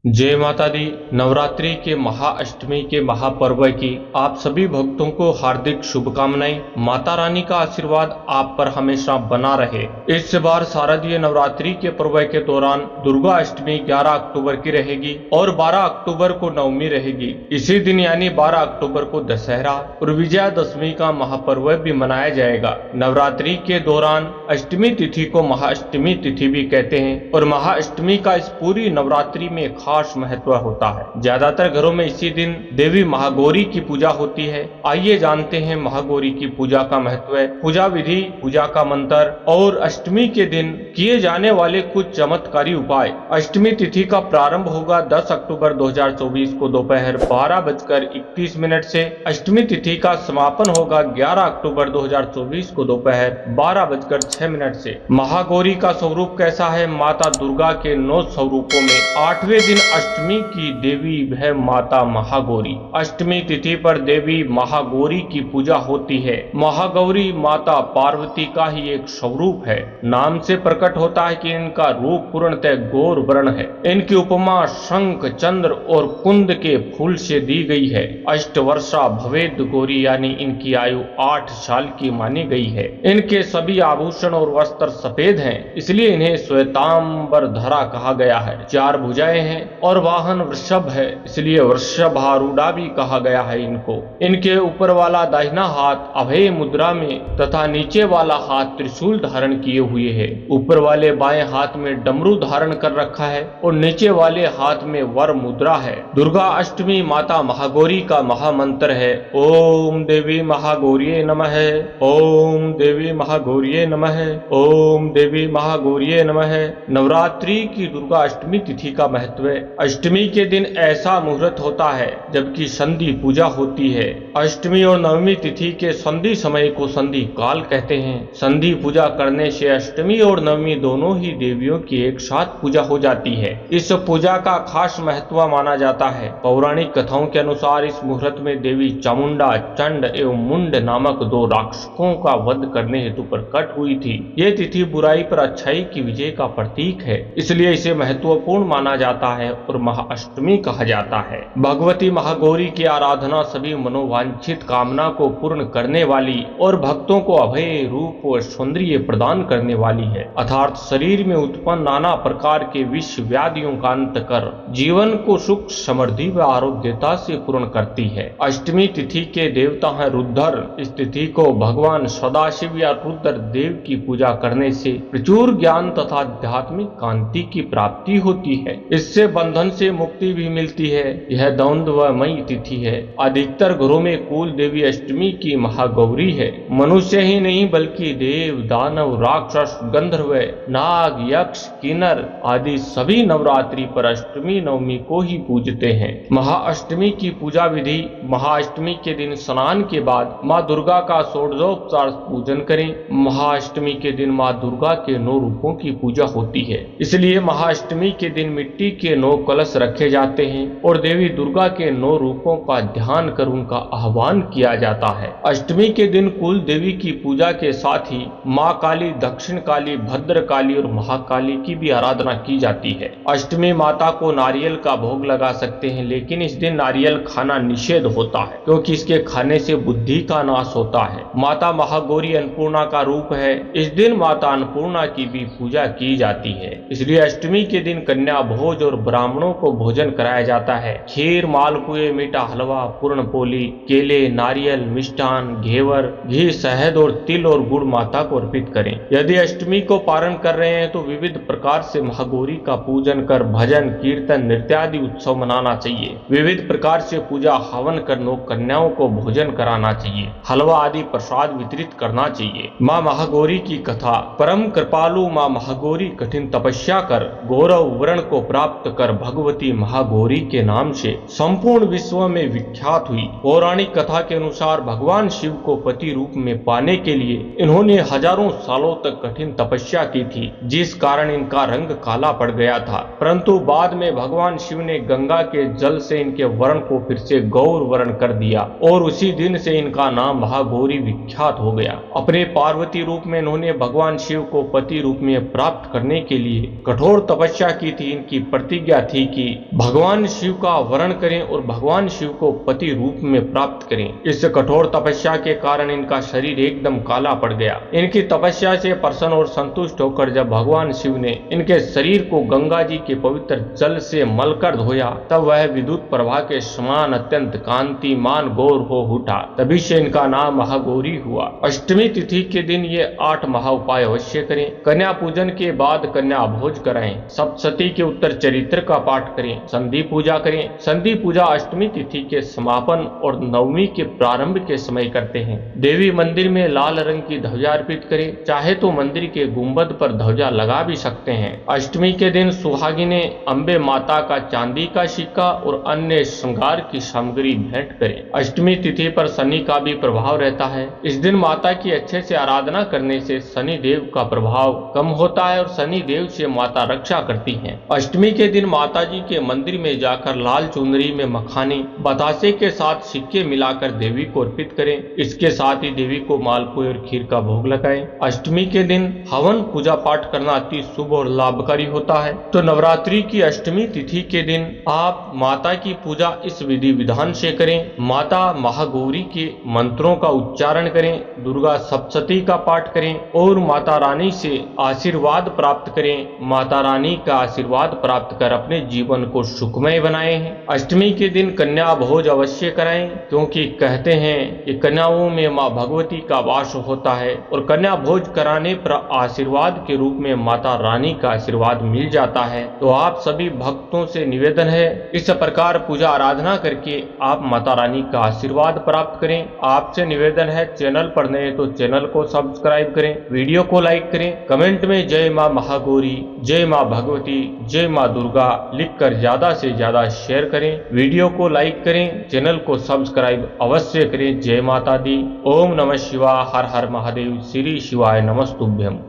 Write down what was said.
जय माता दी। नवरात्रि के महाअष्टमी के महापर्व की आप सभी भक्तों को हार्दिक शुभकामनाएं। माता रानी का आशीर्वाद आप पर हमेशा बना रहे। इस बार शारदीय नवरात्रि के पर्व के दौरान दुर्गा अष्टमी 11 अक्टूबर की रहेगी और 12 अक्टूबर को नवमी रहेगी। इसी दिन यानी 12 अक्टूबर को दशहरा और विजयादशमी का महापर्व भी मनाया जाएगा। नवरात्रि के दौरान अष्टमी तिथि को महाअष्टमी तिथि भी कहते हैं और महाअष्टमी का इस पूरी नवरात्रि में खास महत्व होता है। ज्यादातर घरों में इसी दिन देवी महागौरी की पूजा होती है। आइए जानते हैं महागौरी की पूजा का महत्व, पूजा विधि, पूजा का मंत्र और अष्टमी के दिन किए जाने वाले कुछ चमत्कारी उपाय। अष्टमी तिथि का प्रारंभ होगा 10 अक्टूबर 2024 को दोपहर 12:31 से। अष्टमी तिथि का समापन होगा 11 अक्टूबर 2024 को दोपहर 12:06 से। महागौरी का स्वरूप कैसा है? माता दुर्गा के 9 स्वरूपों में 8वें दिन अष्टमी की देवी है माता महागौरी। अष्टमी तिथि पर देवी महागौरी की पूजा होती है। महागौरी माता पार्वती का ही एक स्वरूप है। नाम से प्रकट होता है कि इनका रूप पूर्णतः गौर वर्ण है। इनकी उपमा शंख, चंद्र और कुंद के फूल से दी गई है। अष्टवर्षा भवेद गौरी यानी इनकी आयु 8 साल की मानी गई है। इनके सभी आभूषण और वस्त्र सफेद हैं, इसलिए इन्हें श्वेतांबर धरा कहा गया है। 4 भुजाएं हैं और वाहन वृषभ है, इसलिए वृषभारूढ़ा भी कहा गया है इनको। इनके ऊपर वाला दाहिना हाथ अभय मुद्रा में तथा नीचे वाला हाथ त्रिशूल धारण किए हुए है। ऊपर वाले बाएं हाथ में डमरू धारण कर रखा है और नीचे वाले हाथ में वर मुद्रा है। दुर्गा अष्टमी माता महागौरी का महामंत्र है ओम देवी महागौरिये नमः, ओम देवी महागौरिये नमः, ओम देवी महागौरिये नमः। नवरात्रि की दुर्गा अष्टमी तिथि का महत्व। अष्टमी के दिन ऐसा मुहूर्त होता है जबकि संधि पूजा होती है। अष्टमी और नवमी तिथि के संधि समय को संधि काल कहते हैं। संधि पूजा करने से अष्टमी और नवमी दोनों ही देवियों की एक साथ पूजा हो जाती है। इस पूजा का खास महत्व माना जाता है। पौराणिक कथाओं के अनुसार इस मुहूर्त में देवी चामुंडा चंड एवं मुंड नामक 2 राक्षसों का वध करने हेतु प्रकट हुई थी। ये तिथि बुराई पर अच्छाई की विजय का प्रतीक है, इसलिए इसे महत्वपूर्ण माना जाता है और महाअष्टमी कहा जाता है। भगवती महागौरी की आराधना सभी मनोवांछित कामना को पूर्ण करने वाली और भक्तों को अभय रूप और सौंदर्य प्रदान करने वाली है, अर्थात शरीर में उत्पन्न नाना प्रकार के विष व्याधियों का अंत कर जीवन को सुख, समृद्धि व आरोग्यता से पूर्ण करती है। अष्टमी तिथि के देवता है रुद्र। इस तिथि को भगवान सदाशिव या रुद्र देव की पूजा करने से प्रचुर ज्ञान तथा आध्यात्मिक कांति की प्राप्ति होती है। इससे बंधन से मुक्ति भी मिलती है। यह द्वंद्वमयी तिथि है। अधिकतर घरों में कुल देवी अष्टमी की महागौरी है। मनुष्य ही नहीं बल्कि देव, दानव, राक्षस, गंधर्व, नाग, यक्ष, किन्नर आदि सभी नवरात्रि पर अष्टमी नवमी को ही पूजते हैं। महाअष्टमी की पूजा विधि। महाअष्टमी के दिन स्नान के बाद माँ दुर्गा का षोडशोपचार पूजन करें। महाअष्टमी के दिन माँ दुर्गा के 9 रूपों की पूजा होती है, इसलिए महाअष्टमी के दिन मिट्टी के 9 कलश रखे जाते हैं और देवी दुर्गा के 9 रूपों का ध्यान कर उनका आह्वान किया जाता है। अष्टमी के दिन कुल देवी की पूजा के साथ ही माँ काली, दक्षिण काली, भद्र काली और महाकाली की भी आराधना की जाती है। अष्टमी माता को नारियल का भोग लगा सकते हैं, लेकिन इस दिन नारियल खाना निषेध होता है क्योंकि इसके खाने से बुद्धि का नाश होता है। माता महागौरी अन्नपूर्णा का रूप है। इस दिन माता अन्नपूर्णा की भी पूजा की जाती है, इसलिए अष्टमी के दिन कन्या भोज और ब्राह्मणों को भोजन कराया जाता है। खीर, मालपुए, मीठा हलवा, पूर्ण पोली, केले, नारियल, मिष्ठान, घेवर, घी, शहद और तिल और गुड़ माता को अर्पित करें। यदि अष्टमी को पारण कर रहे हैं तो विविध प्रकार से महागौरी का पूजन कर भजन, कीर्तन, नृत्य आदि उत्सव मनाना चाहिए। विविध प्रकार से पूजा हवन कर कन्याओं को भोजन कराना चाहिए। हलवा आदि प्रसाद वितरित करना चाहिए। माँ महागौरी की कथा। परम कृपालु माँ महागौरी कठिन तपस्या कर गौरव वर्ण को प्राप्त कर भगवती महागौरी के नाम से संपूर्ण विश्व में विख्यात हुई। पौराणिक कथा के अनुसार भगवान शिव को पति रूप में पाने के लिए इन्होंने हजारों सालों तक कठिन तपस्या की थी, जिस कारण इनका रंग काला पड़ गया था। परंतु बाद में भगवान शिव ने गंगा के जल से इनके वर्ण को फिर से गौर वर्ण कर दिया और उसी दिन से इनका नाम महागौरी विख्यात हो गया। अपने पार्वती रूप में इन्होंने भगवान शिव को पति रूप में प्राप्त करने के लिए कठोर तपस्या की थी। इनकी प्रतिज्ञा प्रतिज्ञा थी कि भगवान शिव का वरण करें और भगवान शिव को पति रूप में प्राप्त करें। इस कठोर तपस्या के कारण इनका शरीर एकदम काला पड़ गया। इनकी तपस्या से प्रसन्न और संतुष्ट होकर जब भगवान शिव ने इनके शरीर को गंगा जी के पवित्र जल से मलकर धोया, तब वह विद्युत प्रभा के समान अत्यंत कांतिमान गौर हो उठा। तभी से इनका नाम महागौरी हुआ। अष्टमी तिथि के दिन ये 8 महा उपाय अवश्य करें। कन्या पूजन के बाद कन्या भोज कराएं। सप्तशती के उत्तर चरित्र का पाठ करें। संधि पूजा करें। संधि पूजा अष्टमी तिथि के समापन और नवमी के प्रारंभ के समय करते हैं। देवी मंदिर में लाल रंग की ध्वजा अर्पित करें। चाहे तो मंदिर के गुंबद पर ध्वजा लगा भी सकते हैं। अष्टमी के दिन सुहागिनें अम्बे माता का चांदी का सिक्का और अन्य श्रृंगार की सामग्री भेंट करें। अष्टमी तिथि पर शनि का भी प्रभाव रहता है। इस दिन माता की अच्छे से आराधना करने से शनि देव का प्रभाव कम होता है और शनि देव से माता रक्षा करती हैं। अष्टमी के दिन माता जी के मंदिर में जाकर लाल चुनरी में मखाने बतासे के साथ सिक्के मिलाकर देवी को अर्पित करें। इसके साथ ही देवी को मालपुए और खीर का भोग लगाएं। अष्टमी के दिन हवन पूजा पाठ करना अति शुभ और लाभकारी होता है। तो नवरात्रि की अष्टमी तिथि के दिन आप माता की पूजा इस विधि विधान से करें। माता महागौरी के मंत्रों का उच्चारण करें, दुर्गा सप्तशती का पाठ करें और माता रानी से आशीर्वाद प्राप्त करें। माता रानी का आशीर्वाद प्राप्त कर अपने जीवन को सुखमय बनाएं। अष्टमी के दिन कन्या भोज अवश्य कराएं, क्योंकि कहते हैं कि कन्याओं में माँ भगवती का वास होता है और कन्या भोज कराने पर आशीर्वाद के रूप में माता रानी का आशीर्वाद मिल जाता है। तो आप सभी भक्तों से निवेदन है, इस प्रकार पूजा आराधना करके आप माता रानी का आशीर्वाद प्राप्त करें। आपसे निवेदन है, चैनल पर नए तो चैनल को सब्सक्राइब करें, वीडियो को लाइक करें, कमेंट में जय माँ महागौरी, जय माँ भगवती, जय माँ दुर्गा लिखकर ज्यादा से ज्यादा शेयर करें। वीडियो को लाइक करें, चैनल को सब्सक्राइब अवश्य करें। जय माता दी। ओम नमः शिवाय। हर हर महादेव। श्री शिवाय नमस्तुभ्यम।